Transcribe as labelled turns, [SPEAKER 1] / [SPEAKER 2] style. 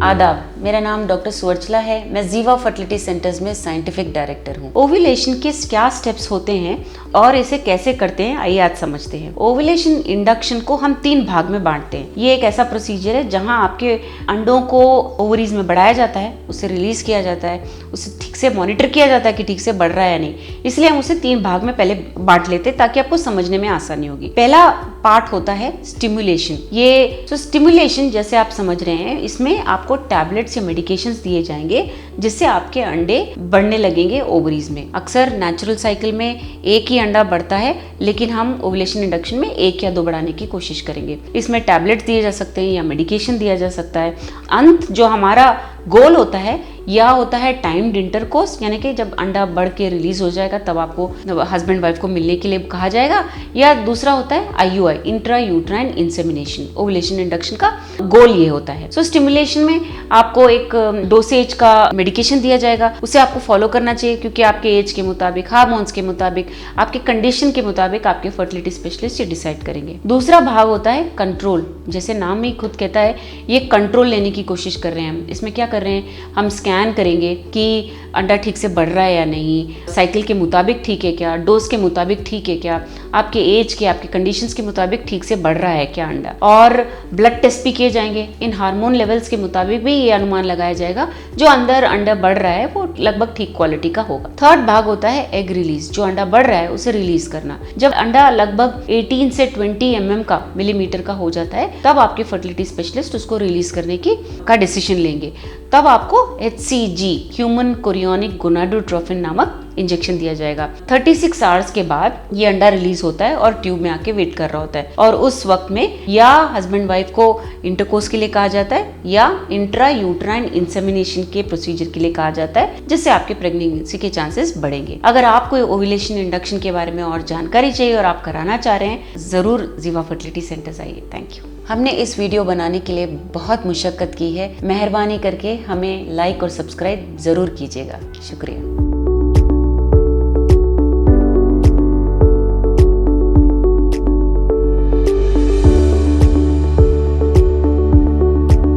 [SPEAKER 1] आदाब, मेरा नाम डॉक्टर सुवर्चला है। मैं जीवा फर्टिलिटी सेंटर्स में साइंटिफिक डायरेक्टर हूँ। ओव्यूलेशन के क्या स्टेप्स होते हैं और इसे कैसे करते हैं, आइए आज समझते हैं। ओव्यूलेशन इंडक्शन को हम 3 भाग में बांटते हैं। ये एक ऐसा प्रोसीजर है जहाँ आपके अंडों को ओवरीज में बढ़ाया जाता है, उसे रिलीज किया जाता है, उसे ठीक से मॉनिटर किया जाता है कि ठीक से बढ़ रहा है या नहीं। इसलिए हम उसे 3 भाग में पहले बांट लेते हैं ताकि आपको समझने में आसानी होगी। पहला पार्ट होता है स्टिमुलेशन। ये स्टिमुलेशन जैसे आप समझ रहे हैं, इसमें आपको टैबलेट्स या मेडिकेशंस दिए जाएंगे जिससे आपके अंडे बढ़ने लगेंगे ओवरीज में। अक्सर नेचुरल साइकिल में एक ही अंडा बढ़ता है, लेकिन हम ओव्यूलेशन इंडक्शन में 1 या 2 बढ़ाने की कोशिश करेंगे। इसमें टैबलेट्स दिए जा सकते हैं या मेडिकेशन दिया जा सकता है। अंत जो हमारा गोल होता है या होता है टाइम्ड इंटरकोर्स, यानी कि जब अंडा बढ़ के रिलीज हो जाएगा तब आपको हस्बैंड वाइफ को मिलने के लिए कहा जाएगा। या दूसरा होता है IUI, intra uterine insemination. Ovulation induction का गोल ये होता है। स्टिमुलेशन में आपको एक डोसेज का मेडिकेशन दिया जाएगा, उसे आपको फॉलो करना चाहिए क्योंकि आपके एज के मुताबिक, हार्मोन्स के मुताबिक, आपके कंडीशन के मुताबिक आपके फर्टिलिटी स्पेशलिस्ट ये डिसाइड करेंगे। दूसरा भाग होता है कंट्रोल। जैसे नाम ही खुद कहता है, ये कंट्रोल लेने की कोशिश कर रहे हैं हम। इसमें क्या कर रहे हैं, हम स्कैन करेंगे कि अंडा ठीक से बढ़ रहा है या नहीं, साइकिल के मुताबिक ठीक है क्या, डोज के मुताबिक ठीक है क्या, आपके एज के, आपके कंडीशंस के मुताबिक ठीक से बढ़ रहा है क्या अंडा। और ब्लड टेस्ट भी किए जाएंगे। इन हार्मोन लेवल्स के मुताबिक भी ये अनुमान लगाया जाएगा जो अंदर अंडा बढ़ रहा है वो लगभग ठीक क्वालिटी का होगा। थर्ड भाग होता है एग रिलीज। जो अंडा बढ़ रहा है उसे रिलीज करना। जब अंडा लगभग 18 से 20 मिलीमीटर का हो जाता है तब आपके फर्टिलिटी स्पेशलिस्ट उसको रिलीज करने का डिसीजन लेंगे। तब आपको HCG, ह्यूमन कोरियोनिक गोनाडोट्रोफिन नामक इंजेक्शन दिया जाएगा। 36 आवर्स के बाद ये अंडा रिलीज होता है और ट्यूब में आके वेट कर रहा होता है। और उस वक्त में या हस्बैंड वाइफ को इंटरकोर्स के लिए कहा जाता है या इंट्रा यूट्राइन इंसेमिनेशन के प्रोसीजर के लिए कहा जाता है, जिससे आपके प्रेगनेंसी के चांसेस बढ़ेंगे। अगर आपको ओव्यूलेशन इंडक्शन के बारे में और जानकारी चाहिए और आप कराना चाह रहे हैं, जरूर जीवा फर्टिलिटी सेंटर्स आइए। Thank you. हमने इस वीडियो बनाने के लिए बहुत मुशक्कत की है। मेहरबानी करके हमें लाइक और सब्सक्राइब जरूर कीजिएगा। शुक्रिया।